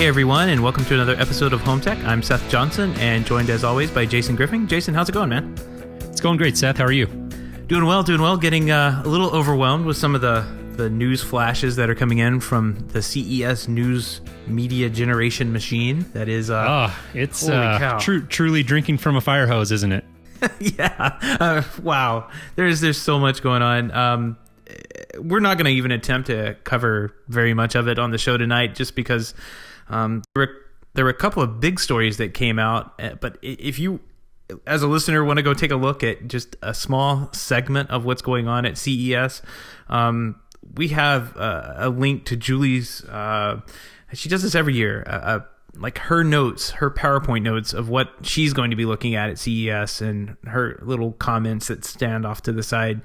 everyone, and welcome to another episode of Home Tech. I'm Seth Johnson, and joined as always by Jason Griffin. Jason, how's it going, man? It's going great, Seth. How are you? Doing well. Getting a little overwhelmed with some of the news flashes that are coming in from the CES News Media Generation machine. That is, it's holy cow. Truly drinking from a fire hose, isn't it? Yeah. Wow. There's so much going on. We're not going to even attempt to cover very much of it on the show tonight, just because there were a couple of big stories that came out. But if you, as a listener, want to go take a look at just a small segment of what's going on at CES, we have a link to Julie's. She does this every year. Like her notes, her PowerPoint notes of what she's going to be looking at CES, and her little comments that stand off to the side.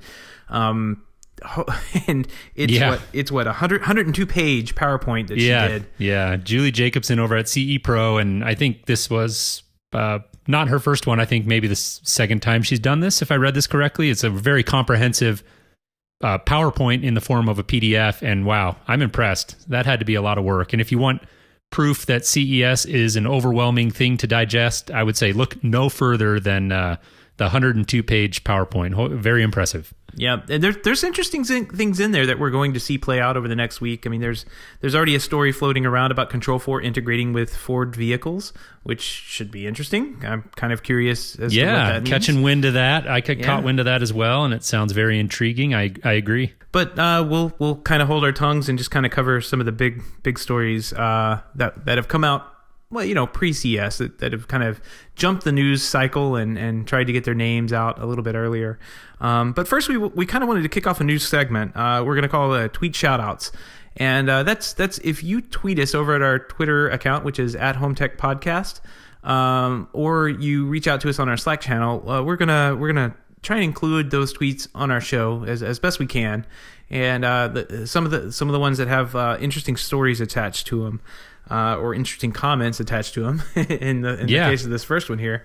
And it's what 102 page PowerPoint that she did. Yeah, Julie Jacobson over at CE Pro, and I think this was not her first one. I think maybe the second time she's done this, if I read this correctly. It's a very comprehensive PowerPoint in the form of a PDF, and wow, I'm impressed. That had to be a lot of work. And if you want proof that CES is an overwhelming thing to digest, I would say look no further than the 102 page PowerPoint. Very impressive. Yeah, and there's interesting things in there that we're going to see play out over the next week. I mean, there's already a story floating around about Control4 integrating with Ford vehicles, which should be interesting. I'm kind of curious as to what that means. Catching wind of that. I caught wind of that as well, and it sounds very intriguing. I agree. But we'll kind of hold our tongues and just kind of cover some of the big stories that have come out. Well, pre-CES that have kind of jumped the news cycle and tried to get their names out a little bit earlier. But first, we kind of wanted to kick off a news segment. We're going to call it tweet shoutouts. And that's if you tweet us over at our Twitter account, which is at HomeTech.Podcast, or you reach out to us on our Slack channel, we're gonna try and include those tweets on our show as best we can. And some of the ones that have interesting stories attached to them. Or interesting comments attached to them in the case of this first one here.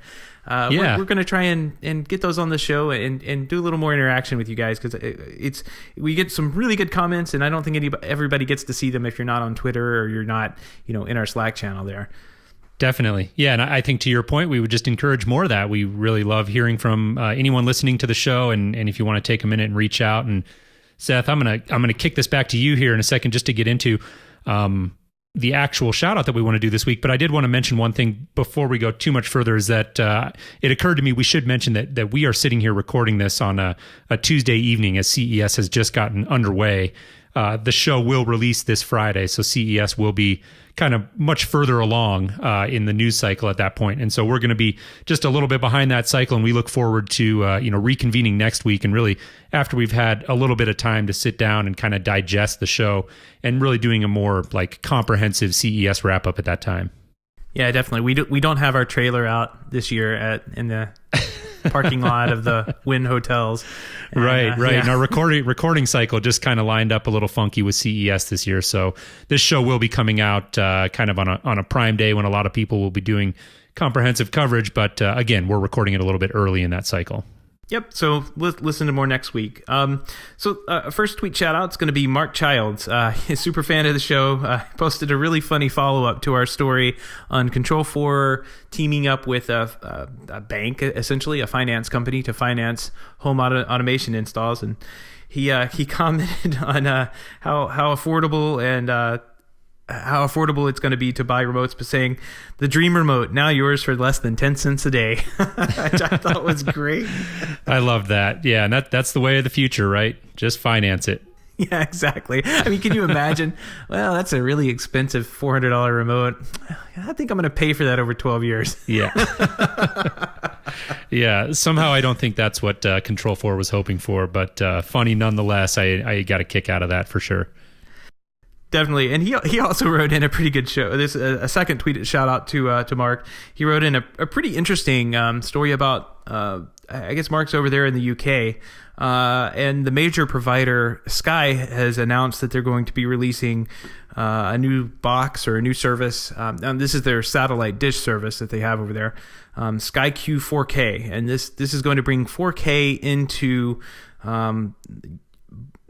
We're going to try and get those on the show and do a little more interaction with you guys, because we get some really good comments, and I don't think everybody gets to see them if you're not on Twitter or you're not in our Slack channel there. Definitely. Yeah, and I think to your point, we would just encourage more of that. We really love hearing from anyone listening to the show, and if you want to take a minute and reach out. And Seth, I'm gonna kick this back to you here in a second just to get into the actual shout out that we want to do this week. But I did want to mention one thing before we go too much further, is that it occurred to me we should mention that we are sitting here recording this on a Tuesday evening as CES has just gotten underway. The show will release this Friday, so CES will be kind of much further along in the news cycle at that point. And so we're going to be just a little bit behind that cycle, and we look forward to reconvening next week, and really after we've had a little bit of time to sit down and kind of digest the show, and really doing a more like comprehensive CES wrap up at that time. Yeah, definitely. We don't have our trailer out this year in the parking lot of the Wynn hotels. And, right. Yeah. And our recording cycle just kind of lined up a little funky with CES this year. So this show will be coming out kind of on a prime day when a lot of people will be doing comprehensive coverage. But again, we're recording it a little bit early in that cycle. Yep. So listen to more next week. First tweet shout out is going to be Mark Childs. He's a super fan of the show. Posted a really funny follow up to our story on Control4 teaming up with a bank, essentially a finance company, to finance home automation installs. And he commented on how affordable and how affordable it's going to be to buy remotes, but saying the dream remote now yours for less than 10 cents a day, which I thought was great. I love that. Yeah. And that's the way of the future, right? Just finance it. Yeah, exactly. I mean, can you imagine? Well, that's a really expensive $400 remote. I think I'm going to pay for that over 12 years. Yeah. Yeah. Somehow I don't think that's what Control4 was hoping for, but funny nonetheless. I got a kick out of that for sure. Definitely. And he also wrote in a pretty good show. This a second tweet shout out to Mark. He wrote in a pretty interesting story about I guess Mark's over there in the UK, and the major provider Sky has announced that they're going to be releasing a new box or a new service. And this is their satellite dish service that they have over there, Sky Q 4K, and this is going to bring 4K into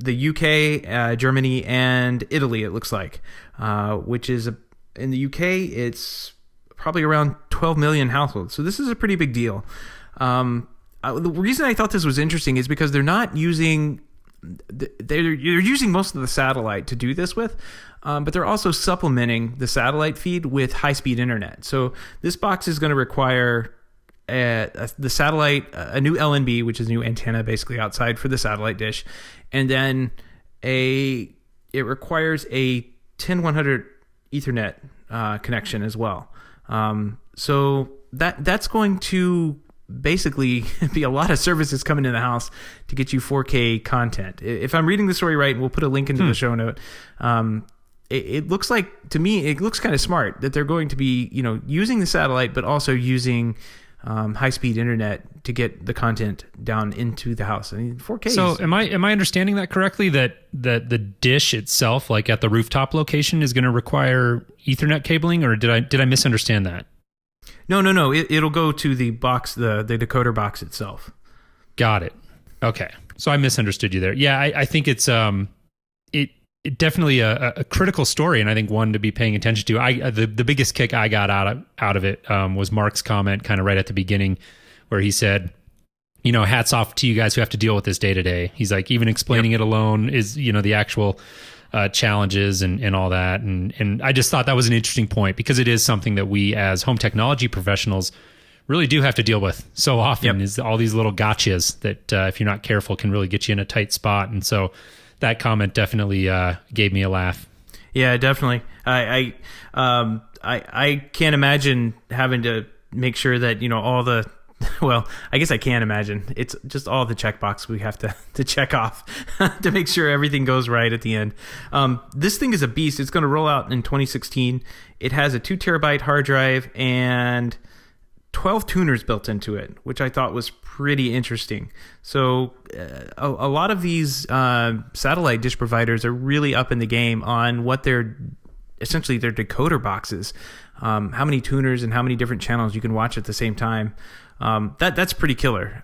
the UK, Germany, and Italy, it looks like, which is in the UK, it's probably around 12 million households. So this is a pretty big deal. The reason I thought this was interesting is because they're using most of the satellite to do this with, but they're also supplementing the satellite feed with high-speed internet. So this box is going to require the satellite, a new LNB, which is a new antenna basically outside for the satellite dish, and then it requires a 10100 Ethernet connection as well. So that's going to basically be a lot of services coming in the house to get you 4K content. If I'm reading the story right, and we'll put a link into the show note, it looks like, to me, it looks kind of smart that they're going to be, using the satellite, but also using high-speed internet to get the content down into the house. I mean, 4K. So am I understanding that correctly? That the dish itself, like at the rooftop location, is going to require Ethernet cabling, or did I misunderstand that? No. It'll go to the box, the decoder box itself. Got it. Okay, so I misunderstood you there. Yeah, I think it's it definitely a critical story, and I think one to be paying attention to. The biggest kick I got out of it was Mark's comment, kind of right at the beginning, where he said, hats off to you guys who have to deal with this day to day. He's like, even explaining it alone is the actual challenges and all that, and I just thought that was an interesting point, because it is something that we as home technology professionals really do have to deal with so often. Is all these little gotchas that if you're not careful can really get you in a tight spot. And so that comment definitely gave me a laugh. Yeah, definitely. I can't imagine having to make sure that all the, well, I guess I can imagine. It's just all the checkbox we have to check off to make sure everything goes right at the end. This thing is a beast. It's going to roll out in 2016. It has a 2 terabyte hard drive and 12 tuners built into it, which I thought was pretty interesting. So a lot of these satellite dish providers are really up in the game on what essentially their decoder boxes, how many tuners and how many different channels you can watch at the same time. That's pretty killer.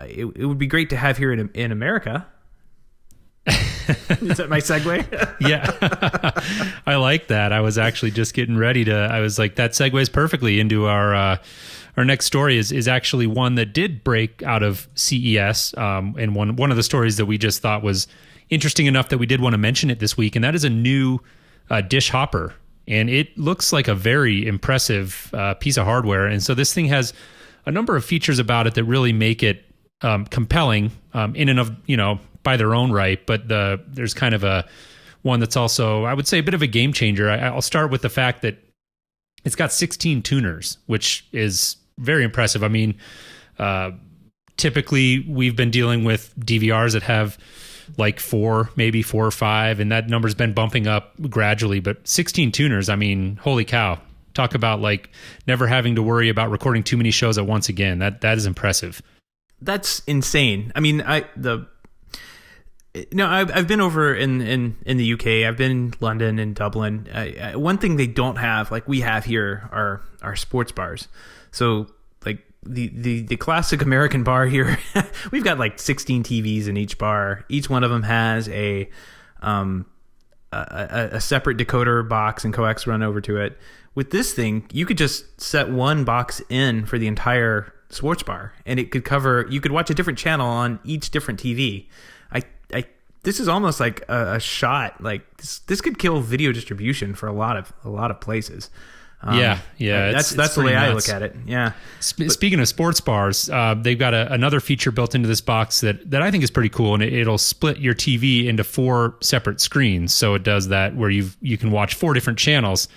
It would be great to have here in America. Is that my segue? Yeah. I like that. I was actually just getting ready I was like, that segues perfectly into our next story is actually one that did break out of CES. And one of the stories that we just thought was interesting enough that we did want to mention it this week. And that is a new dish hopper. And it looks like a very impressive piece of hardware. And so this thing has a number of features about it that really make it compelling in and of, by their own right, but there's kind of one that's also, I would say, a bit of a game changer. I'll start with the fact that it's got 16 tuners, which is very impressive. I mean, typically we've been dealing with DVRs that have like 4, maybe 4 or 5, and that number's been bumping up gradually, but 16 tuners, I mean, holy cow. Talk about like never having to worry about recording too many shows at once again. That is impressive. That's insane. I mean, I've been over in the UK. I've been in London and Dublin. One thing they don't have, like we have here, are sports bars. So like the classic American bar here, we've got like 16 TVs in each bar. Each one of them has a separate decoder box and coax run over to it. With this thing, you could just set one box in for the entire sports bar, and it could cover. You could watch a different channel on each different TV. This is almost like a shot. Like this could kill video distribution for a lot of places. Yeah. That's the way I look at it. Yeah. Speaking of sports bars, they've got another feature built into this box that I think is pretty cool, and it'll split your TV into 4 separate screens. So it does that where you can watch 4 different channels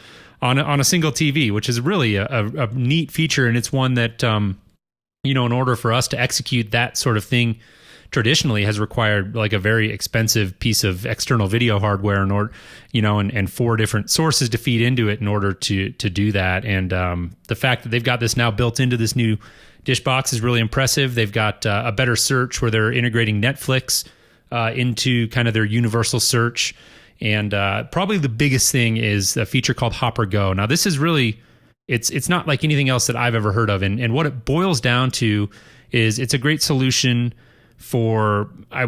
on a single TV, which is really a neat feature, and it's one that in order for us to execute that sort of thing traditionally has required like a very expensive piece of external video hardware in order, and 4 different sources to feed into it in order to do that. And the fact that they've got this now built into this new dish box is really impressive. They've got a better search where they're integrating Netflix into kind of their universal search. And probably the biggest thing is a feature called Hopper Go. Now this is really, it's not like anything else that I've ever heard of. And what it boils down to is it's a great solution for, I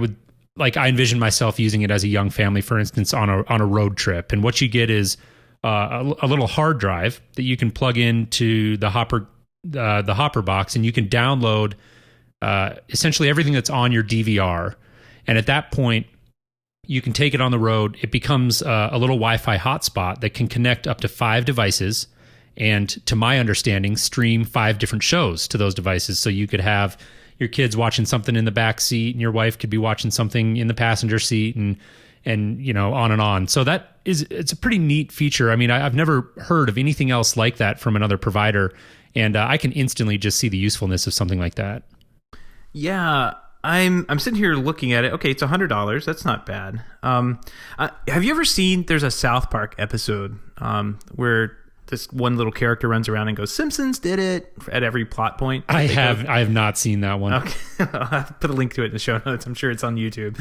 envision myself using it as a young family, for instance, on a road trip. And what you get is a little hard drive that you can plug into the Hopper box, and you can download essentially everything that's on your DVR. And at that point, you can take it on the road. It becomes a little Wi-Fi hotspot that can connect up to 5 devices, and to my understanding, stream 5 different shows to those devices. So you could have your kids watching something in the back seat, and your wife could be watching something in the passenger seat, and on and on. So it's a pretty neat feature. I mean, I've never heard of anything else like that from another provider, and I can instantly just see the usefulness of something like that. Yeah, I'm sitting here looking at it. Okay, it's $100. That's not bad. Have you ever seen? There's a South Park episode where this one little character runs around and goes, "Simpsons did it" at every plot point. I have not seen that one. Okay, I'll have to put a link to it in the show notes. I'm sure it's on YouTube.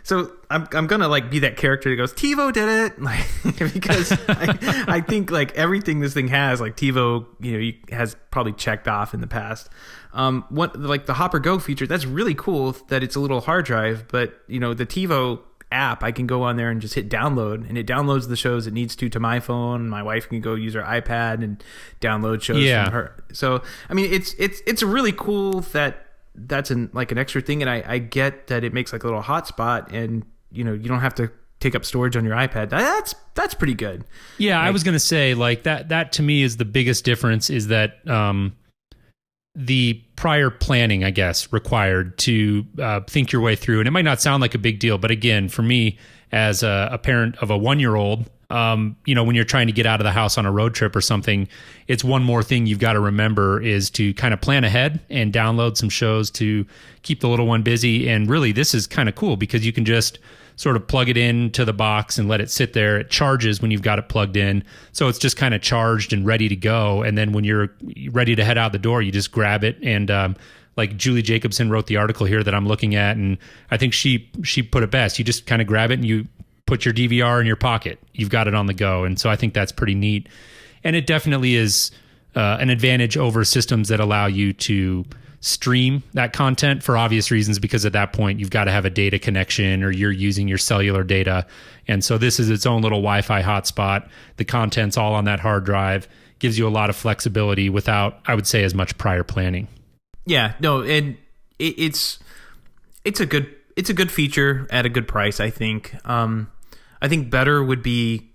So I'm gonna like be that character that goes, "TiVo did it," like, because I think like everything this thing has, like TiVo, has probably checked off in the past. What like the Hopper Go feature, that's really cool that it's a little hard drive, but the TiVo app, I can go on there and just hit download, and it downloads the shows it needs to my phone. My wife can go use her iPad and download shows from her. So I mean, it's really cool that's an extra thing, and I get that it makes like a little hotspot, and you don't have to take up storage on your iPad. That's pretty good. Yeah, I was gonna say like that to me is the biggest difference, is that the prior planning, I guess, required to think your way through. And it might not sound like a big deal, but again, for me as a parent of a 1-year-old, when you're trying to get out of the house on a road trip or something, it's one more thing you've got to remember is to kind of plan ahead and download some shows to keep the little one busy. And really, this is kind of cool because you can just sort of plug it into the box and let it sit there. It charges when you've got it plugged in. So it's just kind of charged and ready to go. And then when you're ready to head out the door, you just grab it. And like Julie Jacobson wrote the article here that I'm looking at, and I think she put it best. You just kind of grab it and you put your DVR in your pocket. You've got it on the go. And so I think that's pretty neat. And it definitely is an advantage over systems that allow you to stream that content for obvious reasons, because at that point you've got to have a data connection or you're using your cellular data. And so this is its own little Wi-Fi hotspot. The content's all on that hard drive, gives you a lot of flexibility without, I would say, as much prior planning. Yeah, no, and it's a good feature at a good price, I think. I think better would be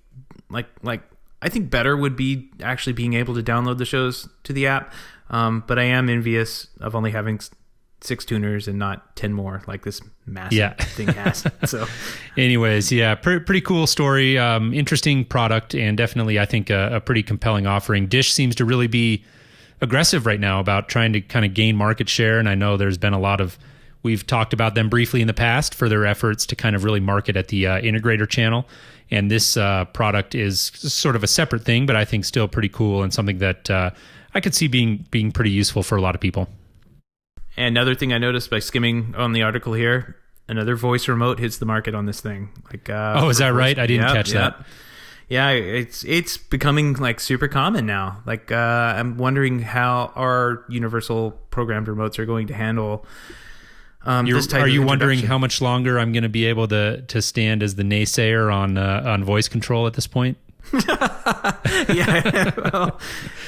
I think better would be actually being able to download the shows to the app. But I am envious of only having 6 tuners and not 10 more like this massive thing has. So anyways, pretty cool story. Interesting product, and definitely I think a pretty compelling offering. Dish seems to really be aggressive right now about trying to kind of gain market share. And I know there's been we've talked about them briefly in the past for their efforts to kind of really market at the integrator channel. And this product is sort of a separate thing, but I think still pretty cool and something that I could see being pretty useful for a lot of people. And another thing I noticed by skimming on the article here, another voice remote hits the market on this thing. Like, is that right? I didn't catch that. Yeah, it's becoming like super common now. Like, I'm wondering how our universal programmed remotes are going to handle this type of Are you wondering introduction. how much longer I'm going to be able to stand as the naysayer on voice control at this point? Yeah, well,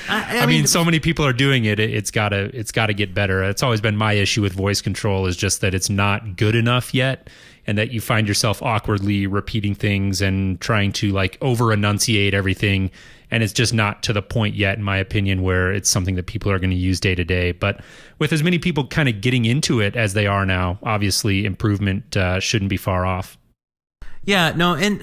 I mean, so many people are doing it. It's gotta get better. It's always been my issue with voice control, is just that it's not good enough yet, and that you find yourself awkwardly repeating things and trying to like over enunciate everything, and it's just not to the point yet, in my opinion, where it's something that people are going to use day to day. But with as many people kind of getting into it as they are now, obviously improvement shouldn't be far off. Yeah, no, and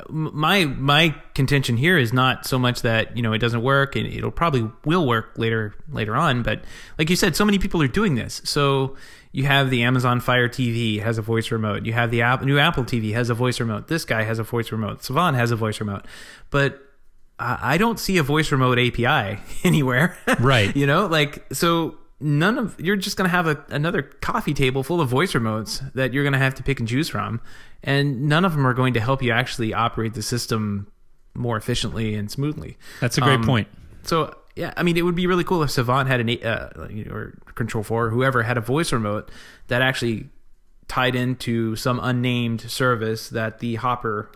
my contention here is not so much that it doesn't work, and it'll probably will work later on, but like you said, so many people are doing this. So you have the Amazon Fire TV has a voice remote, you have the new Apple TV has a voice remote, this guy has a voice remote, Savant has a voice remote, but I don't see a voice remote API anywhere. Right. So you're just going to have another coffee table full of voice remotes that you're going to have to pick and choose from. And none of them are going to help you actually operate the system more efficiently and smoothly. That's a great point. So, yeah, I mean, it would be really cool if Savant had or Control 4, whoever had a voice remote that actually tied into some unnamed service that the Hopper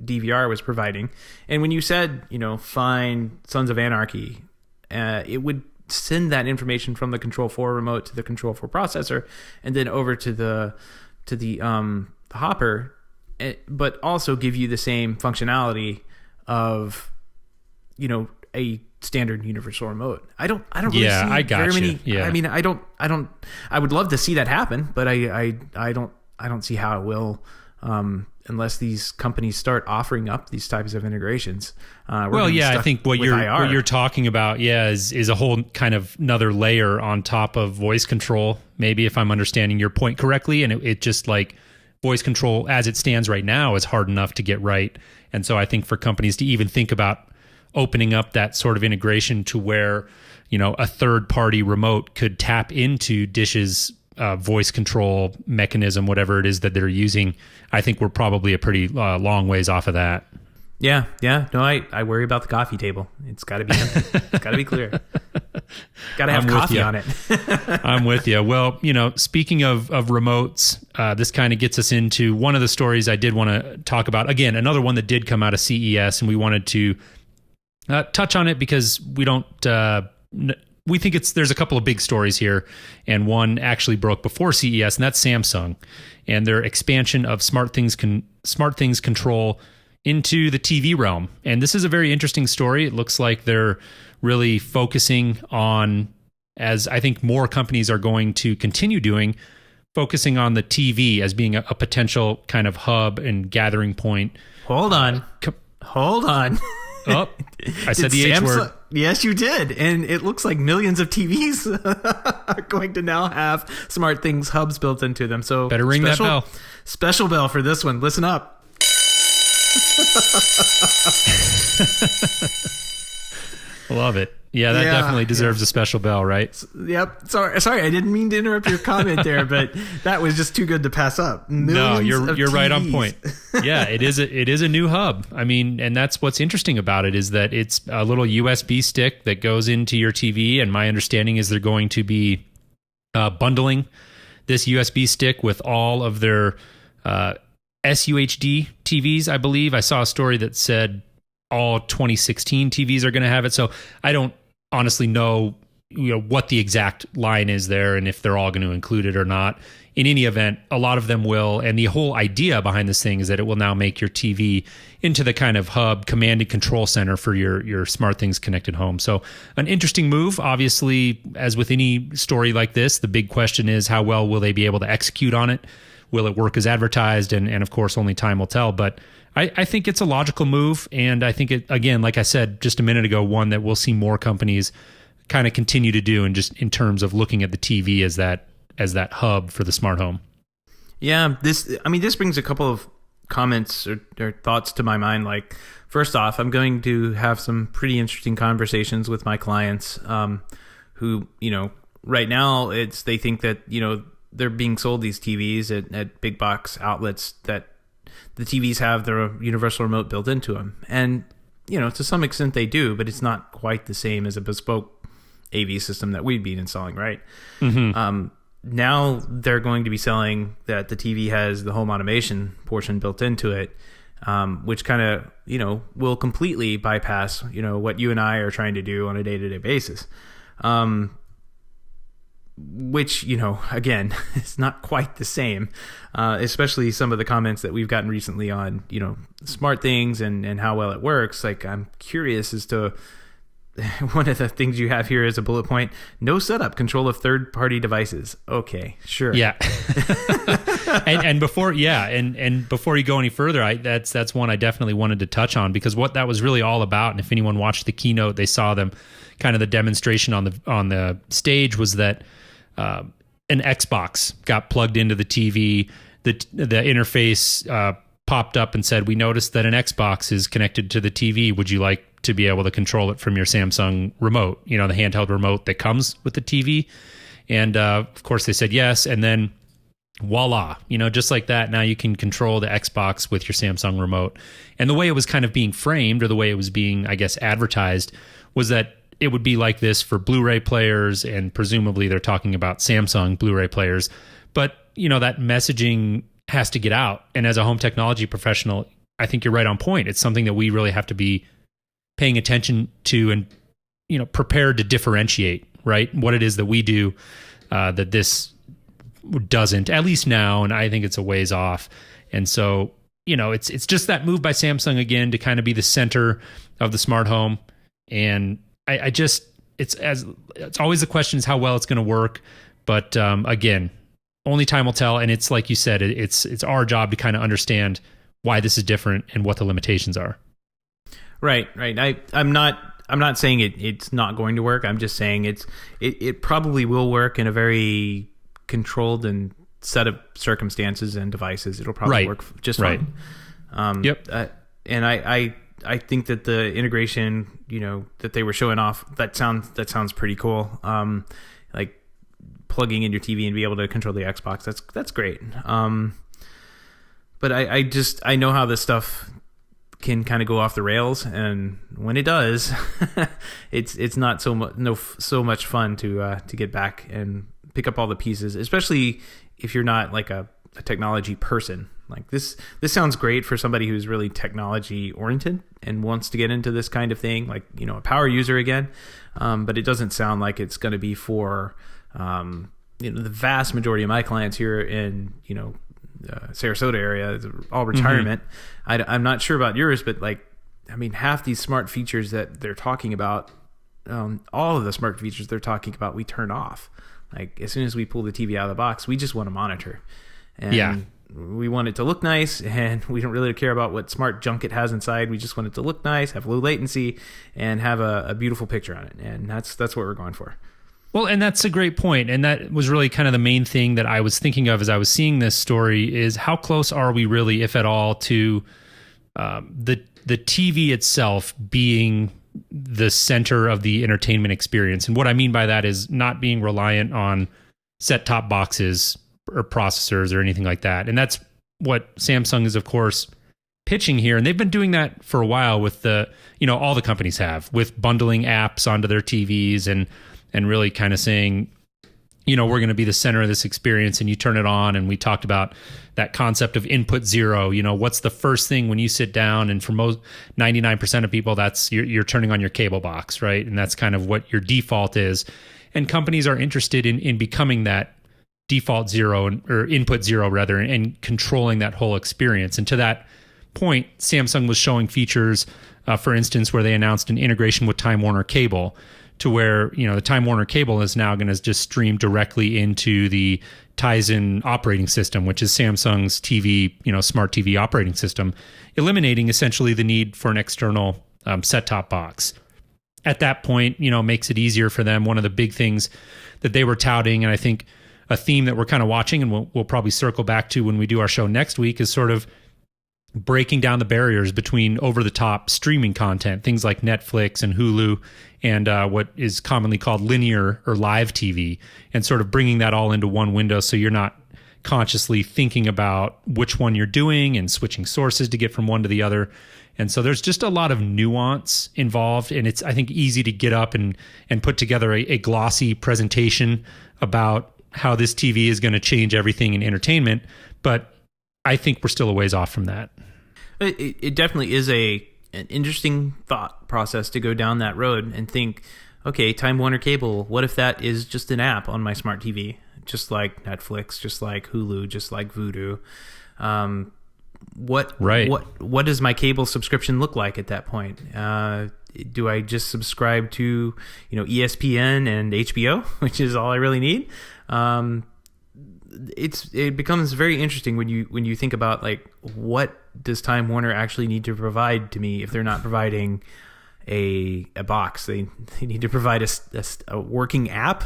DVR was providing. And when you said, find Sons of Anarchy, it would send that information from the Control 4 remote to the Control 4 processor, and then over to the hopper, but also give you the same functionality of, a standard universal remote. I don't really see very many. Yeah. I mean, I would love to see that happen, but I don't see how it will, unless these companies start offering up these types of integrations. I think what you're talking about, is a whole kind of another layer on top of voice control. Maybe, if I'm understanding your point correctly, and it just like voice control as it stands right now is hard enough to get right. And so I think for companies to even think about opening up that sort of integration to where, a third party remote could tap into Dish's voice control mechanism, whatever it is that they're using, I think we're probably a pretty long ways off of that. Yeah. No, I worry about the coffee table. It's got to be empty. It's got to be clear. Got to have coffee on it. I'm with you. Well, speaking of remotes, this kind of gets us into one of the stories I did want to talk about. Again, another one that did come out of CES, and we wanted to touch on it because we don't. We think there's a couple of big stories here, and one actually broke before CES, and that's Samsung and their expansion of smart things control into the TV realm. And this is a very interesting story. It looks like they're really focusing on, as I think more companies are going to continue doing, focusing on the TV as being a potential kind of hub and gathering point. Hold on. Oh, I said the H word. Yes, you did. And it looks like millions of TVs are going to now have smart things hubs built into them. So better ring that bell. Special bell for this one. Listen up. Love it. Yeah, that definitely deserves a special bell, right? Yep. Sorry, I didn't mean to interrupt your comment there, but that was just too good to pass up. No, you're right on point. Yeah, it is a new hub. I mean, and that's what's interesting about it, is that it's a little USB stick that goes into your TV, and my understanding is they're going to be bundling this USB stick with all of their SUHD TVs, I believe. I saw a story that said all 2016 TVs are going to have it. So I don't honestly know, what the exact line is there and if they're all going to include it or not. In any event, a lot of them will. And the whole idea behind this thing is that it will now make your TV into the kind of hub, command and control center for your smart things connected home. So an interesting move. Obviously, as with any story like this, the big question is how well will they be able to execute on it? Will it work as advertised? And of course, only time will tell. But I think it's a logical move. And I think it, again, like I said just a minute ago, one that we'll see more companies kind of continue to do, and just in terms of looking at the TV as that hub for the smart home. Yeah, this brings a couple of comments or thoughts to my mind. Like, first off, I'm going to have some pretty interesting conversations with my clients who, right now they think that, they're being sold these TVs at big box outlets that the TVs have their universal remote built into them. And, to some extent they do, but it's not quite the same as a bespoke AV system that we'd be installing, right? Mm-hmm. Now they're going to be selling that the TV has the home automation portion built into it, which kind of, will completely bypass, what you and I are trying to do on a day-to-day basis. Which, again, it's not quite the same, especially some of the comments that we've gotten recently on, smart things and how well it works. Like, I'm curious as to one of the things you have here as a bullet point: no setup control of third-party devices. Okay, sure. Yeah. and before you go any further, that's one I definitely wanted to touch on, because what that was really all about, and if anyone watched the keynote, they saw them kind of the demonstration on the stage, was that an Xbox got plugged into the TV. The interface popped up and said, "We noticed that an Xbox is connected to the TV. Would you like to be able to control it from your Samsung remote, the handheld remote that comes with the TV?" And of course they said yes. And then voila, just like that, now you can control the Xbox with your Samsung remote. And the way it was kind of being framed, or the way it was being, I guess, advertised, was that it would be like this for Blu-ray players, and presumably they're talking about Samsung Blu-ray players. But, that messaging has to get out. And as a home technology professional, I think you're right on point. It's something that we really have to be paying attention to and, prepared to differentiate, right? What it is that we do that this doesn't, at least now, and I think it's a ways off. And so, it's just that move by Samsung again to kind of be the center of the smart home. And I just, it's always the question is how well it's going to work. But again, only time will tell. And it's like you said, it's our job to kind of understand why this is different and what the limitations are. Right. I'm not saying it's not going to work. I'm just saying it probably will work in a very controlled and set of circumstances and devices. It'll probably work just fine. Yep. And I think that the integration, that they were showing off, that sounds pretty cool. Like plugging in your TV and be able to control the Xbox. That's great. But I know how this stuff can kind of go off the rails, and when it does, it's not so much fun to get back and pick up all the pieces, especially if you're not like a technology person. Like this sounds great for somebody who's really technology oriented and wants to get into this kind of thing, like a power user again. But it doesn't sound like it's going to be for the vast majority of my clients here in Sarasota area, all retirement. Mm-hmm. I'm not sure about yours, but half these smart features that they're talking about, all of the smart features they're talking about, we turn off. Like as soon as we pull the TV out of the box, we just want to monitor. And we want it to look nice, and we don't really care about what smart junk it has inside. We just want it to look nice, have low latency, and have a beautiful picture on it. And that's what we're going for. Well, and that's a great point. And that was really kind of the main thing that I was thinking of as I was seeing this story is how close are we really, if at all, to the TV itself being the center of the entertainment experience. And what I mean by that is not being reliant on set-top boxes or processors or anything like that. And that's what Samsung is, of course, pitching here. And they've been doing that for a while with all the companies have, with bundling apps onto their TVs and really kind of saying, we're going to be the center of this experience, and you turn it on. And we talked about that concept of input zero. What's the first thing when you sit down? And for most 99% of people, that's you're turning on your cable box, right? And that's kind of what your default is. And companies are interested in becoming that default zero, or input zero rather, and controlling that whole experience. And to that point, Samsung was showing features, for instance, where they announced an integration with Time Warner Cable, to where the Time Warner Cable is now going to just stream directly into the Tizen operating system, which is Samsung's TV, smart TV operating system, eliminating essentially the need for an external set-top box. At that point, makes it easier for them. One of the big things that they were touting, and I think a theme that we're kind of watching, and we'll probably circle back to when we do our show next week, is sort of breaking down the barriers between over-the-top streaming content, things like Netflix and Hulu, and what is commonly called linear or live TV, and sort of bringing that all into one window so you're not consciously thinking about which one you're doing and switching sources to get from one to the other. And so there's just a lot of nuance involved, and it's, I think, easy to get up and put together a glossy presentation about how this TV is going to change everything in entertainment, but I think we're still a ways off from that. It definitely is an interesting thought process to go down that road and think, okay, Time Warner Cable, what if that is just an app on my smart TV, just like Netflix, just like Hulu, just like Vudu? What does my cable subscription look like at that point? Do I just subscribe to ESPN and HBO, which is all I really need? It becomes very interesting when you think about what does Time Warner actually need to provide to me if they're not providing a box. They need to provide a working app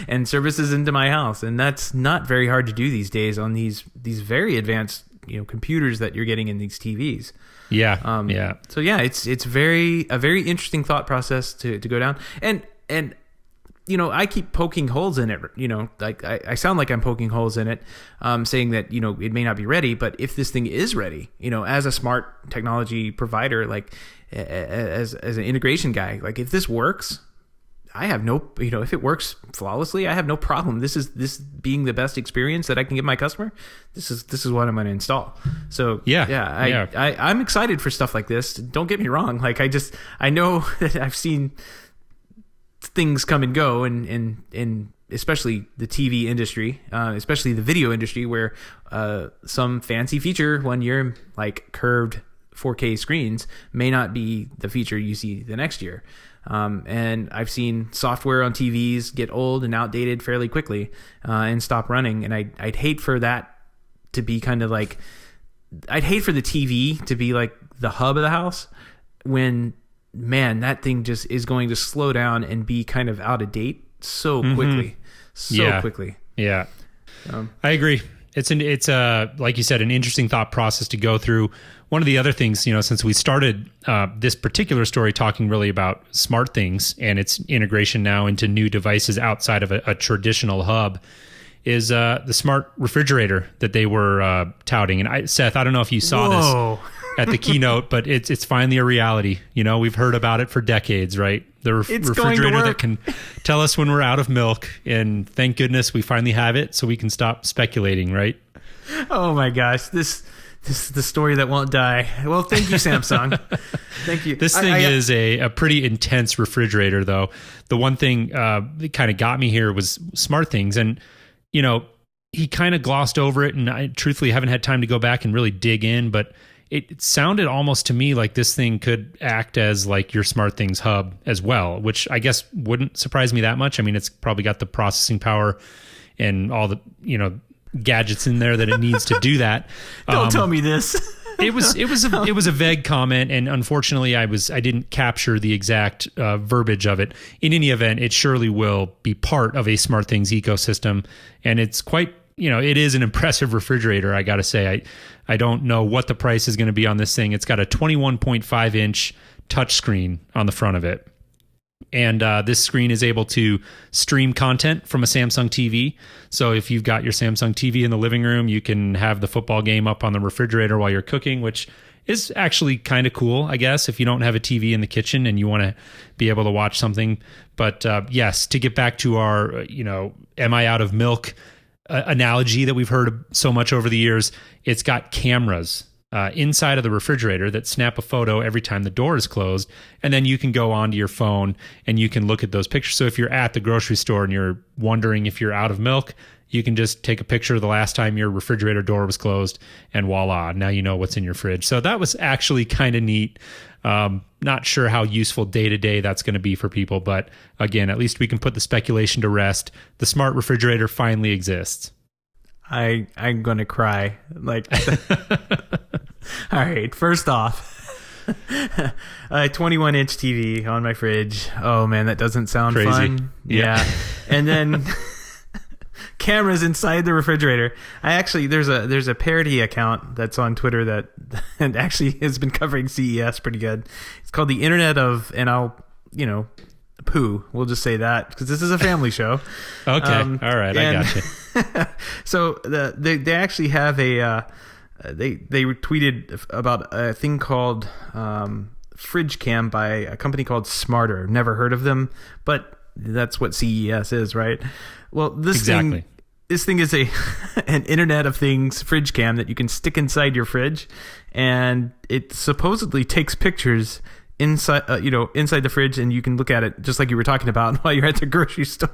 and services into my house, and that's not very hard to do these days on these very advanced computers that you're getting in these TVs. Yeah. So yeah, it's a very interesting thought process to go down, and I keep poking holes in it. I sound like I'm poking holes in it, saying that it may not be ready. But if this thing is ready, as a smart technology provider, as an integration guy, if this works, I have no, if it works flawlessly, I have no problem. This being the best experience that I can give my customer. This is what I'm going to install. So I'm excited for stuff like this. Don't get me wrong. Like I know that I've seen things come and go, and especially the TV industry, especially the video industry, where some fancy feature one year, like curved 4K screens, may not be the feature you see the next year. And I've seen software on TVs get old and outdated fairly quickly and stop running. And I'd hate for that to be kind of like, I'd hate for the TV to be like the hub of the house when, man, that thing just is going to slow down and be kind of out of date so quickly. Quickly. Yeah. I agree. It's like you said, an interesting thought process to go through. One of the other things, since we started this particular story talking really about smart things and its integration now into new devices outside of a traditional hub, is the smart refrigerator that they were touting. And Seth, I don't know if you saw this at the keynote, but it's finally a reality. We've heard about it for decades, right? The refrigerator that can tell us when we're out of milk, and thank goodness we finally have it, so we can stop speculating, right? Oh my gosh, this is the story that won't die. Well, thank you, Samsung. Thank you. This thing is a pretty intense refrigerator, though. The one thing that kind of got me here was smart things, and he kind of glossed over it, and I truthfully haven't had time to go back and really dig in, but it sounded almost to me like this thing could act as like your SmartThings hub as well, which I guess wouldn't surprise me that much. I mean, it's probably got the processing power and all the, gadgets in there that it needs to do that. Don't tell me this. It was a vague comment, and unfortunately I didn't capture the exact verbiage of it. In any event, it surely will be part of a SmartThings ecosystem, and it's quite, it is an impressive refrigerator, I got to say. I don't know what the price is going to be on this thing. It's got a 21.5 inch touchscreen on the front of it. And this screen is able to stream content from a Samsung TV. So if you've got your Samsung TV in the living room, you can have the football game up on the refrigerator while you're cooking, which is actually kind of cool, I guess, if you don't have a TV in the kitchen and you want to be able to watch something. But yes, to get back to our, am I out of milk analogy that we've heard so much over the years, it's got cameras inside of the refrigerator that snap a photo every time the door is closed, and then you can go onto your phone and you can look at those pictures. So if you're at the grocery store and you're wondering if you're out of milk, you can just take a picture of the last time your refrigerator door was closed, and voila, now you know what's in your fridge. So that was actually kind of neat. Not sure how useful day to day that's going to be for people, but again, at least we can put the speculation to rest. The smart refrigerator finally exists. I'm going to cry. Like, all right, first off, a 21-inch TV on my fridge. Oh man, that doesn't sound crazy. Fun. Yeah. And then cameras inside the refrigerator. There's a parody account that's on Twitter that actually has been covering CES pretty good. It's called the Internet of, and I'll, poo. We'll just say that because this is a family show. Okay. All right. I got you. So they actually have they tweeted about a thing called Fridge Cam by a company called Smarter. Never heard of them, but that's what CES is, right? Well, this thing is an Internet of Things fridge cam that you can stick inside your fridge, and it supposedly takes pictures inside the fridge, and you can look at it just like you were talking about while you're at the grocery store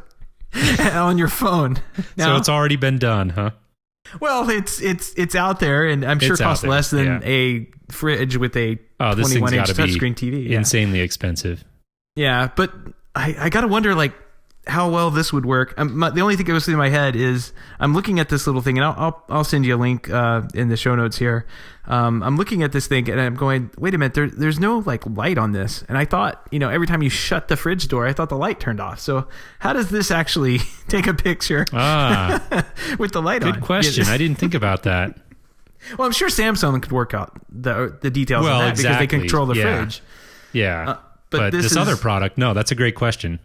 on your phone. Now, so it's already been done, huh? Well, it's out there, and I'm sure it costs less than a fridge with a 21-inch touchscreen TV. Insanely expensive. Yeah, but I gotta wonder, like, how well this would work. The only thing that goes through my head is I'm looking at this little thing, and I'll send you a link in the show notes here. I'm looking at this thing, and I'm going, wait a minute, there's no like light on this, and I thought, every time you shut the fridge door, I thought the light turned off. So how does this actually take a picture with the light on? Good question. I didn't think about that. Well, I'm sure Samsung could work out the details of that because they control the fridge. Yeah, but this other product, no, that's a great question.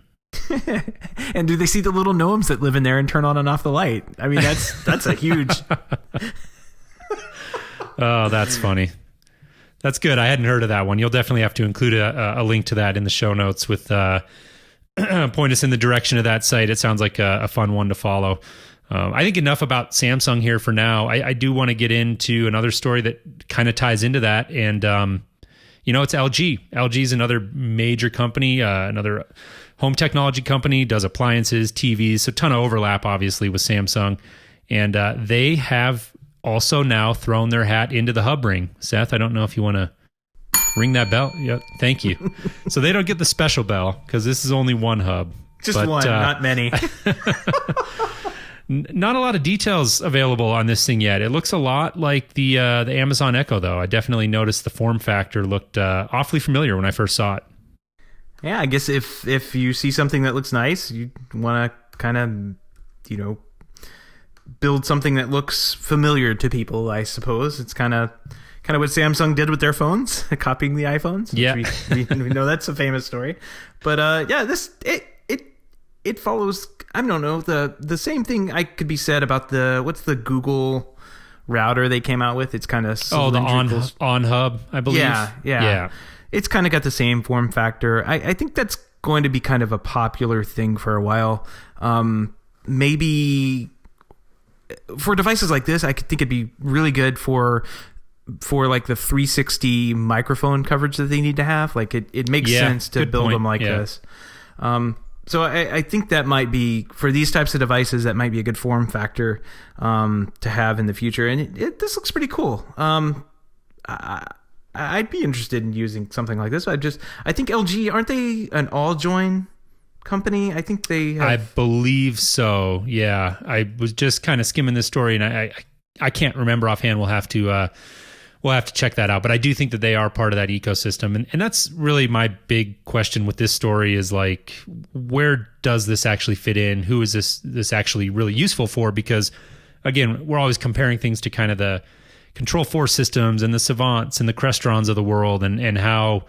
And do they see the little gnomes that live in there and turn on and off the light? I mean, that's a huge. Oh, that's funny. That's good. I hadn't heard of that one. You'll definitely have to include a link to that in the show notes with point us in the direction of that site. It sounds like a fun one to follow. I think enough about Samsung here for now. I do want to get into another story that kind of ties into that. And, it's LG. LG is another major company, another home technology company, does appliances, TVs, so a ton of overlap, obviously, with Samsung. And they have also now thrown their hat into the hub ring. Seth, I don't know if you want to ring that bell. Yep, thank you. So they don't get the special bell because this is only one hub. Just one, not many. Not a lot of details available on this thing yet. It looks a lot like the Amazon Echo, though. I definitely noticed the form factor looked awfully familiar when I first saw it. Yeah, I guess if you see something that looks nice, you want to kind of, build something that looks familiar to people, I suppose. It's kind of what Samsung did with their phones, copying the iPhones. Yeah. We know that's a famous story. But it follows, I don't know, the same thing I could be said about what's the Google router they came out with? It's kind of the on hub, I believe. Yeah. It's kind of got the same form factor. I think that's going to be kind of a popular thing for a while. Maybe for devices like this, I could think it'd be really good for like the 360 microphone coverage that they need to have. Like it makes sense to build them like this. So I think that might be, for these types of devices, that might be a good form factor to have in the future. And this looks pretty cool. I'd be interested in using something like this. I think LG, aren't they an all-join company? I think they have... I believe so, yeah. I was just kind of skimming this story, and I can't remember offhand. We'll have to check that out. But I do think that they are part of that ecosystem. And that's really my big question with this story is like, where does this actually fit in? Who is this actually really useful for? Because, again, we're always comparing things to kind of the Control4 systems and the Savants and the Crestrons of the world and how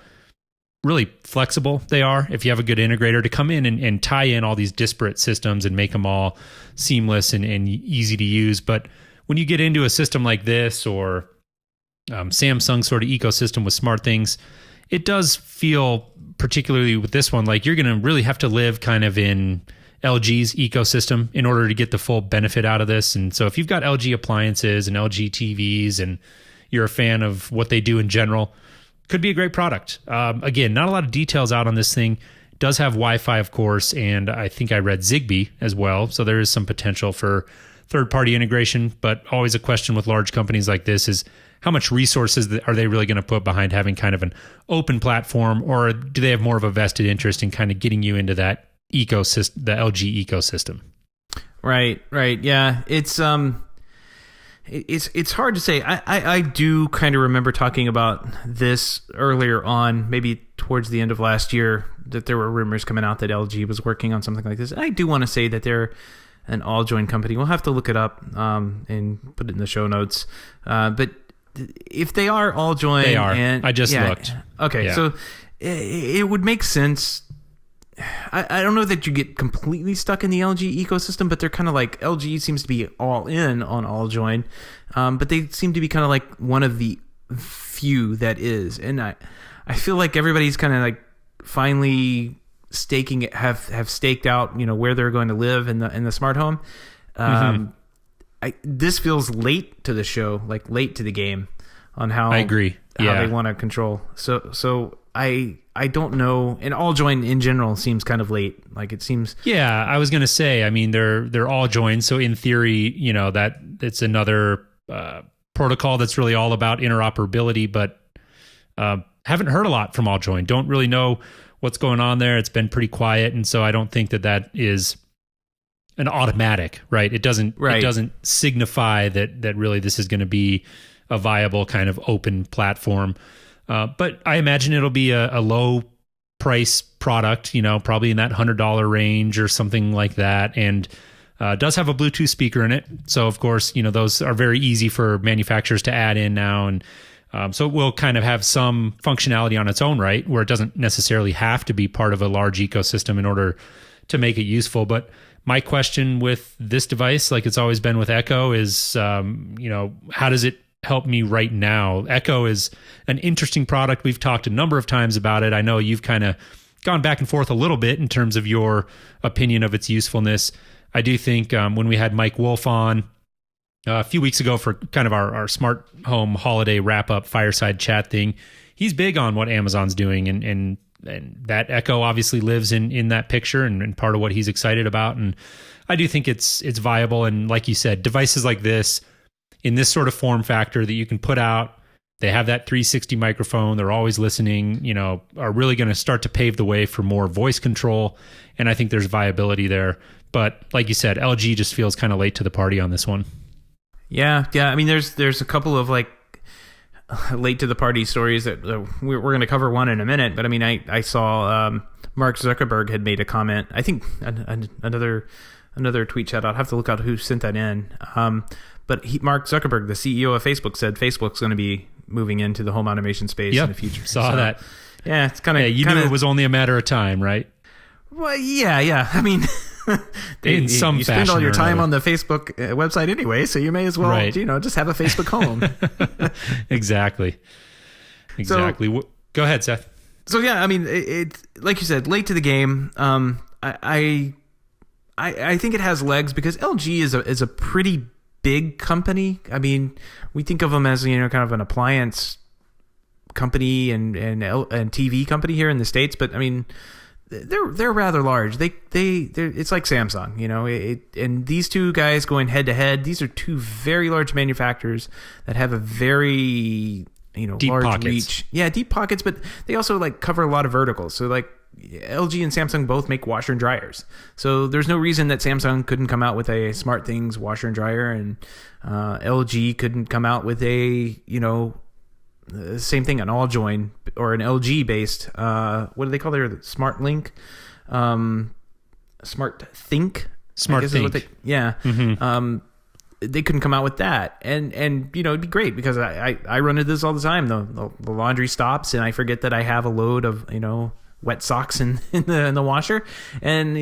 really flexible they are if you have a good integrator to come in and tie in all these disparate systems and make them all seamless and easy to use. But when you get into a system like this or Samsung sort of ecosystem with SmartThings, it does feel, particularly with this one, like you're going to really have to live kind of in LG's ecosystem in order to get the full benefit out of this. And so if you've got LG appliances and LG TVs and you're a fan of what they do in general, could be a great product. Again, not a lot of details out on this thing. It does have Wi-Fi, of course, and I think I read Zigbee as well. So there is some potential for third-party integration, but always a question with large companies like this is how much resources are they really going to put behind having kind of an open platform, or do they have more of a vested interest in kind of getting you into that ecosystem, the LG ecosystem? Right. Yeah, it's hard to say. I do kind of remember talking about this earlier on, maybe towards the end of last year, that there were rumors coming out that LG was working on something like this. I do want to say that they're an all-join company. We'll have to look it up and put it in the show notes. But if they are all-join... They are. I just looked. Okay, yeah. So it would make sense. I don't know that you get completely stuck in the LG ecosystem, but they're kind of like, LG seems to be all in on all-join, but they seem to be kind of like one of the few that is. And I feel like everybody's kind of like finally staking it, have staked out, where they're going to live in the smart home. This feels late to the show, like late to the game on how I agree. How they want to control. So I don't know. And all join in general seems kind of late. Like it seems. Yeah, I was going to say. I mean, they're all joined. So in theory, that it's another protocol that's really all about interoperability. But haven't heard a lot from all join. Don't really know what's going on there. It's been pretty quiet, and so I don't think that is an automatic, right? It doesn't signify that really this is going to be a viable kind of open platform. But I imagine it'll be a low price product, probably in that $100 range or something like that. And does have a Bluetooth speaker in it. So of course, those are very easy for manufacturers to add in now. And so it will kind of have some functionality on its own right, where it doesn't necessarily have to be part of a large ecosystem in order to make it useful. But my question with this device, like it's always been with Echo, is, how does it help me right now? Echo is an interesting product. We've talked a number of times about it. I know you've kind of gone back and forth a little bit in terms of your opinion of its usefulness. I do think when we had Mike Wolf on a few weeks ago for kind of our smart home holiday wrap-up fireside chat thing, he's big on what Amazon's doing, and that Echo obviously lives in that picture and part of what he's excited about. And I do think it's viable. And like you said, devices like this in this sort of form factor that you can put out, they have that 360 microphone, they're always listening, are really going to start to pave the way for more voice control. And I think there's viability there. But like you said, LG just feels kind of late to the party on this one. Yeah. I mean, there's a couple of like late to the party stories that we're going to cover one in a minute. But I mean, I saw Mark Zuckerberg had made a comment. I think another tweet shout out. I'll have to look out who sent that in. But Mark Zuckerberg, the CEO of Facebook, said Facebook's going to be moving into the home automation space in the future. Saw that. Yeah, it's kind of... you knew it was only a matter of time, right? Well, yeah. I mean... in some you fashion spend all your time another on the Facebook website anyway, so you may as well, just have a Facebook home. Exactly. So, go ahead, Seth. So yeah, I mean, it's like you said, late to the game. I think it has legs because LG is a pretty big company. I mean, we think of them as kind of an appliance company and TV company here in the States, but I mean, they're rather large. They're it's like Samsung, and these two guys going head to head. These are two very large manufacturers that have a very deep large pockets. reach. Yeah, deep pockets, but they also like cover a lot of verticals. So like LG and Samsung both make washer and dryers. So there's no reason that Samsung couldn't come out with a SmartThings washer and dryer, and LG couldn't come out with a same thing, an all join or an LG based what do they call their Smart Link, Smart Think. They couldn't come out with that, and it'd be great because I run into this all the time. The laundry stops and I forget that I have a load of wet socks in the washer, and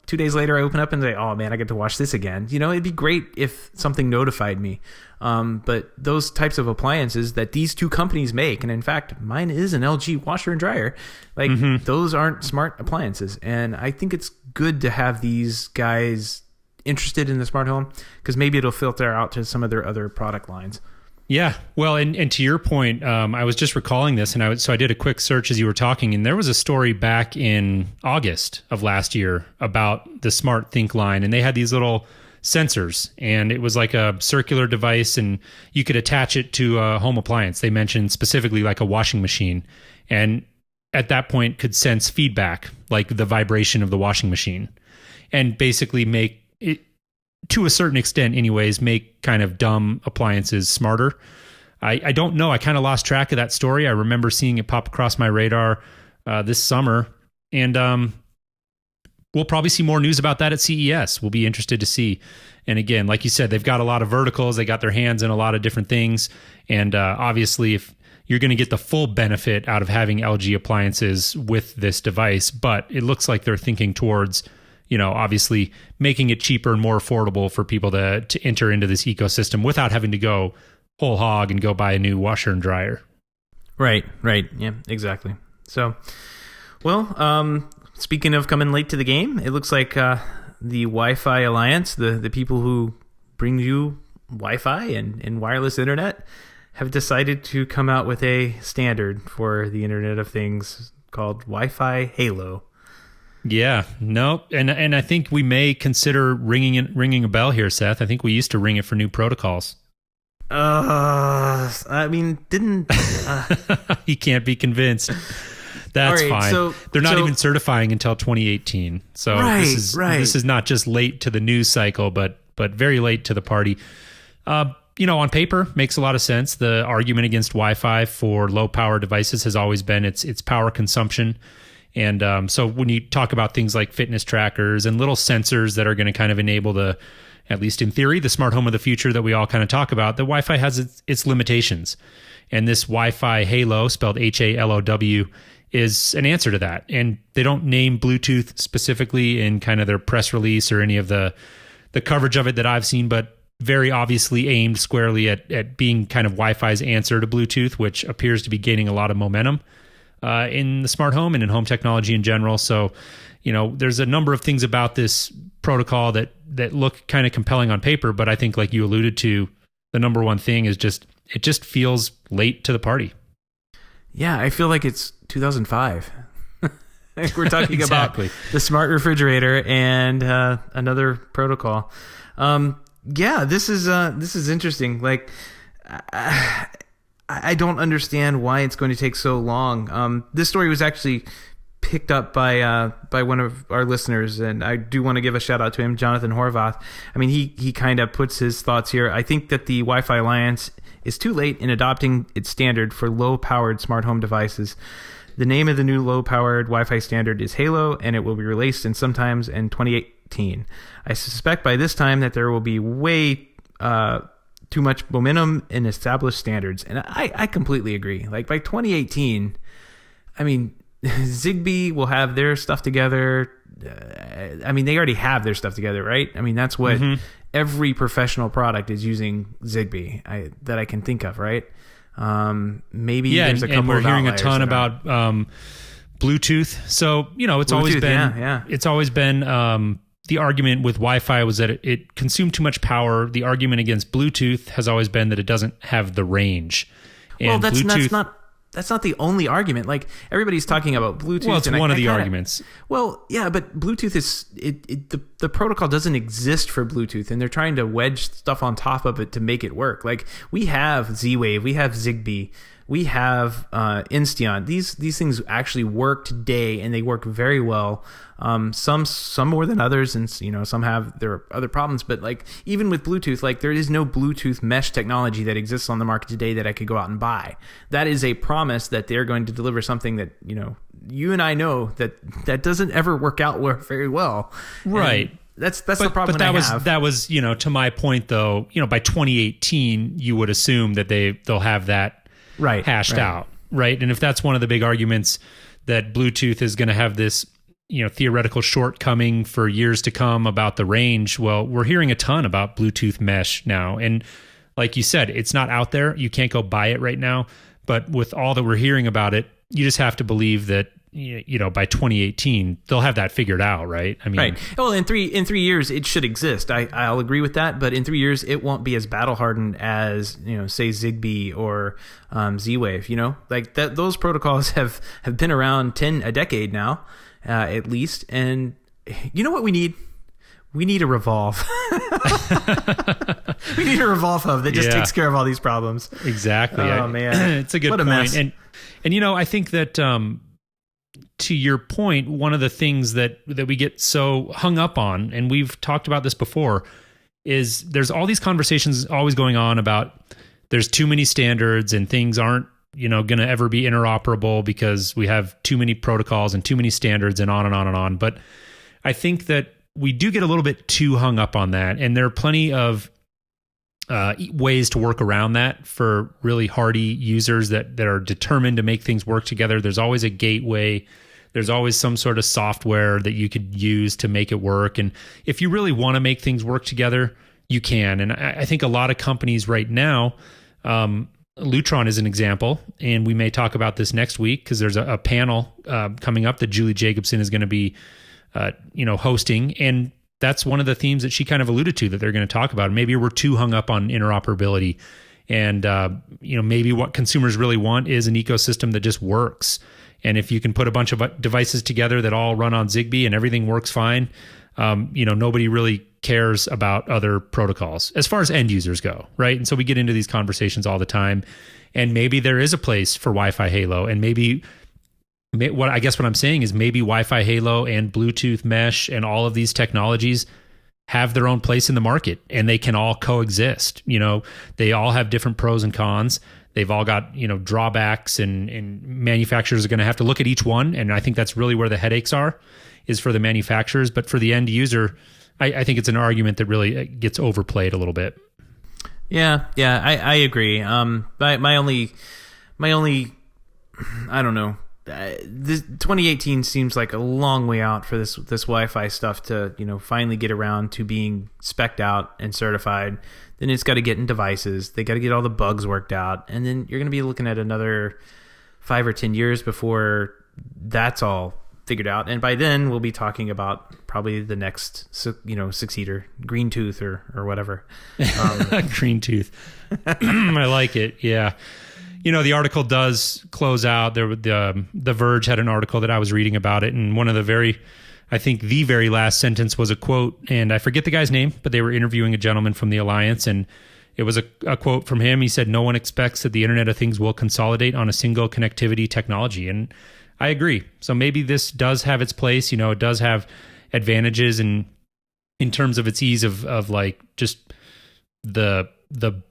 2 days later I open up and say, oh man, I get to wash this again. It'd be great if something notified me. But those types of appliances that these two companies make, and in fact, mine is an LG washer and dryer, those aren't smart appliances. And I think it's good to have these guys interested in the smart home because maybe it'll filter out to some of their other product lines. Yeah. Well, and to your point, I was just recalling this, and I did a quick search as you were talking, and there was a story back in August of last year about the Smart Think line, and they had these little sensors, and it was like a circular device, and you could attach it to a home appliance. They mentioned specifically like a washing machine, and at that point could sense feedback, like the vibration of the washing machine, and basically make it, to a certain extent anyways, make kind of dumb appliances smarter. I don't know. I kind of lost track of that story. I remember seeing it pop across my radar this summer, and we'll probably see more news about that at CES. We'll be interested to see. And again, like you said, they've got a lot of verticals. They got their hands in a lot of different things. And obviously, if you're going to get the full benefit out of having LG appliances with this device, but it looks like they're thinking towards, obviously making it cheaper and more affordable for people to enter into this ecosystem without having to go whole hog and go buy a new washer and dryer. Right. Yeah, exactly. So, well, speaking of coming late to the game, it looks like the Wi-Fi Alliance, the people who bring you Wi-Fi and wireless internet, have decided to come out with a standard for the Internet of Things called Wi-Fi Halo. Yeah, no, and I think we may consider ringing a bell here, Seth. I think we used to ring it for new protocols. I mean, didn't you can't be convinced. That's right, fine. So, they're not even certifying until 2018. So this is not just late to the news cycle, but very late to the party. On paper, makes a lot of sense. The argument against Wi-Fi for low power devices has always been its power consumption. And so when you talk about things like fitness trackers and little sensors that are going to kind of enable at least in theory, the smart home of the future that we all kind of talk about, the Wi-Fi has its limitations. And this Wi-Fi Halo, spelled HALOW, is an answer to that. And they don't name Bluetooth specifically in kind of their press release or any of the coverage of it that I've seen, but very obviously aimed squarely at being kind of Wi-Fi's answer to Bluetooth, which appears to be gaining a lot of momentum. in the smart home and in home technology in general. So, there's a number of things about this protocol that look kind of compelling on paper, but I think, like you alluded to, the number one thing is it just feels late to the party. Yeah, I feel like it's 2005. We're talking exactly. about the smart refrigerator and another protocol. This is interesting. Like, I don't understand why it's going to take so long. This story was actually picked up by one of our listeners, and I do want to give a shout out to him, Jonathan Horvath. I mean, he kind of puts his thoughts here. I think that the Wi-Fi Alliance is too late in adopting its standard for low-powered smart home devices. The name of the new low-powered Wi-Fi standard is Halo, and it will be released sometimes in 2018. I suspect by this time that there will be way too much momentum in established standards, and I completely agree. Like, by 2018, I mean, Zigbee will have their stuff together. They already have their stuff together, right? I mean, that's what every professional product is using Zigbee that I can think of, right? Maybe there's a couple. And we're of hearing a ton about Bluetooth. So it's always been it's always been the argument with Wi-Fi was that it consumed too much power. The argument against Bluetooth has always been that it doesn't have the range. And that's not the only argument. Like, everybody's talking about Bluetooth. Well, it's one of the arguments. Well, yeah, but Bluetooth is the protocol doesn't exist for Bluetooth, and they're trying to wedge stuff on top of it to make it work. Like, we have Z-Wave, we have Zigbee, we have Insteon. These things actually work today, and they work very well. Some more than others, and some have their other problems. But like, even with Bluetooth, like, there is no Bluetooth mesh technology that exists on the market today that I could go out and buy. That is a promise that they're going to deliver something that you and I know that doesn't ever work out very well. Right. And that's the problem. But that was to my point though. By 2018, you would assume that they'll have that hashed out, right? And if that's one of the big arguments, that Bluetooth is going to have this theoretical shortcoming for years to come about the range. Well, we're hearing a ton about Bluetooth mesh now. And like you said, it's not out there. You can't go buy it right now. But with all that we're hearing about it, you just have to believe that, by 2018, they'll have that figured out, right? I mean, right. Well, in three years, it should exist. I'll agree with that. But in 3 years, it won't be as battle hardened as, say, Zigbee or Z-Wave. Like that. Those protocols have been around a decade now. At least. And you know what we need? We need a Revolve. We need a Revolve hub that just takes care of all these problems. Exactly. Oh, man. It's a good point. Mess. And I think that to your point, one of the things that we get so hung up on, and we've talked about this before, is there's all these conversations always going on about there's too many standards and things aren't going to ever be interoperable because we have too many protocols and too many standards and on and on and on. But I think that we do get a little bit too hung up on that. And there are plenty of ways to work around that for really hardy users that are determined to make things work together. There's always a gateway. There's always some sort of software that you could use to make it work. And if you really want to make things work together, you can. And I think a lot of companies right now, Lutron is an example, and we may talk about this next week because there's a panel coming up that Julie Jacobson is going to be, hosting, and that's one of the themes that she kind of alluded to that they're going to talk about. Maybe we're too hung up on interoperability, and maybe what consumers really want is an ecosystem that just works. And if you can put a bunch of devices together that all run on Zigbee and everything works fine, nobody really cares about other protocols as far as end users go, right? And so we get into these conversations all the time, and maybe there is a place for Wi-Fi Halo, and maybe what I'm saying is maybe Wi-Fi Halo and Bluetooth mesh and all of these technologies have their own place in the market, and they can all coexist. They all have different pros and cons. They've all got drawbacks, and manufacturers are going to have to look at each one. And I think that's really where the headaches are, is for the manufacturers. But for the end user, I think it's an argument that really gets overplayed a little bit. Yeah, I agree. My only, I don't know. This 2018 seems like a long way out for this Wi-Fi stuff to finally get around to being spec'd out and certified. Then it's got to get in devices. They got to get all the bugs worked out, and then you're going to be looking at another 5 or 10 years before that's all figured out. And by then we'll be talking about probably the next, 6-seater, green tooth or whatever. Green tooth. I like it. Yeah. The article does close out. The Verge had an article that I was reading about it, and one of the very last sentence was a quote, and I forget the guy's name, but they were interviewing a gentleman from the Alliance, and it was a quote from him. He said, "No one expects that the Internet of Things will consolidate on a single connectivity technology." And I agree. So maybe this does have its place. It does have advantages in terms of its ease of like just the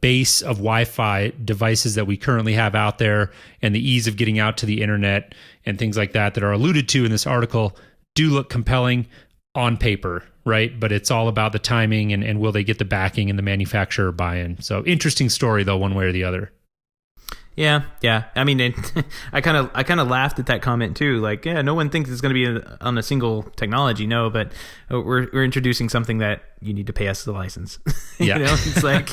base of Wi-Fi devices that we currently have out there, and the ease of getting out to the internet and things like that are alluded to in this article do look compelling on paper, right? But it's all about the timing and will they get the backing and the manufacturer buy-in. So interesting story though, one way or the other. Yeah. I mean, I kind of laughed at that comment too. Like, yeah, no one thinks it's going to be on a single technology. No, but we're introducing something that you need to pay us the license. Yeah, it's like,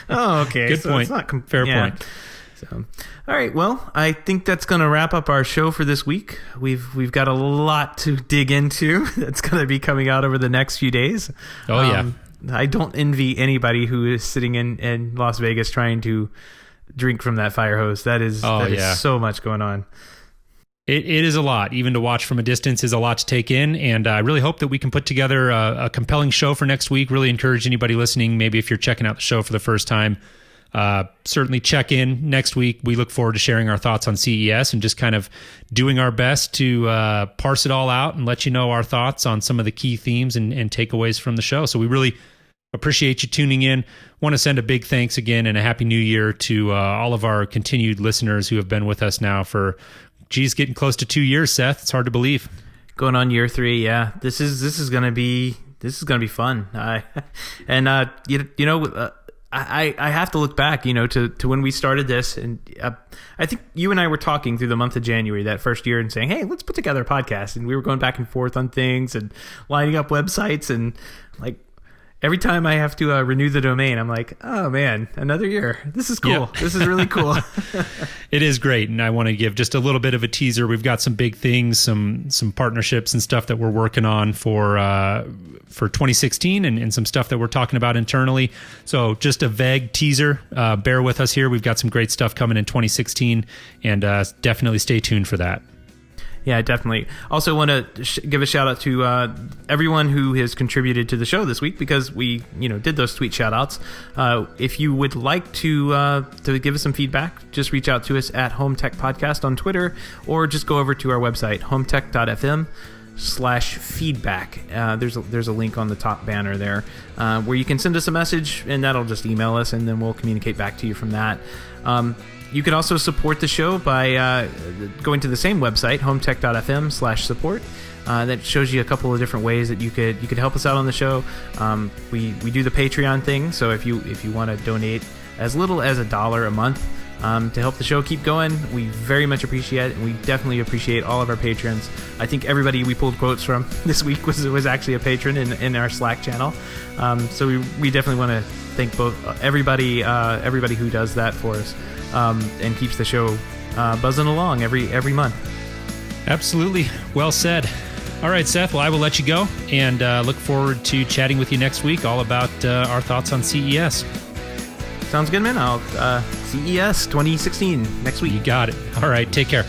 oh, okay, good point. It's not fair point. So, all right. Well, I think that's going to wrap up our show for this week. We've got a lot to dig into. That's going to be coming out over the next few days. Oh yeah. I don't envy anybody who is sitting in Las Vegas trying to drink from that fire hose. That is so much going on. It is a lot. Even to watch from a distance is a lot to take in, and I really hope that we can put together a compelling show for next week. Really encourage anybody listening, maybe if you're checking out the show for the first time, certainly check in next week. We look forward to sharing our thoughts on CES and just kind of doing our best to parse it all out and let you know our thoughts on some of the key themes and takeaways from the show. So we really appreciate you tuning in. Want to send a big thanks again and a happy new year to all of our continued listeners who have been with us now for, getting close to 2 years, Seth. It's hard to believe. Going on year 3. Yeah. This is going to be fun. I have to look back, to when we started this, and I think you and I were talking through the month of January that first year and saying, "Hey, let's put together a podcast." And we were going back and forth on things and lining up websites, and like every time I have to renew the domain, I'm like, oh man, another year. This is cool. Yep. This is really cool. It is great. And I want to give just a little bit of a teaser. We've got some big things, some partnerships and stuff that we're working on for 2016 and some stuff that we're talking about internally. So just a vague teaser. Bear with us here. We've got some great stuff coming in 2016, and definitely stay tuned for that. Yeah, definitely. Also want to give a shout out to everyone who has contributed to the show this week, because we, did those tweet shout outs. If you would like to give us some feedback, just reach out to us at HomeTech Podcast on Twitter, or just go over to our website, HomeTech.fm/feedback. There's a link on the top banner there where you can send us a message, and that'll just email us, and then we'll communicate back to you from that. You can also support the show by going to the same website, HomeTech.fm/support. That shows you a couple of different ways that you could help us out on the show. We do the Patreon thing, so if you want to donate as little as $1 a month to help the show keep going, we very much appreciate it, and we definitely appreciate all of our patrons. I think everybody we pulled quotes from this week was actually a patron in our Slack channel. So we definitely want to thank everybody who does that for us. And keeps the show buzzing along every month. Absolutely. Well said. All right, Seth. Well, I will let you go, and look forward to chatting with you next week all about our thoughts on CES. Sounds good, man. I'll CES 2016 next week. You got it. All right. Take care.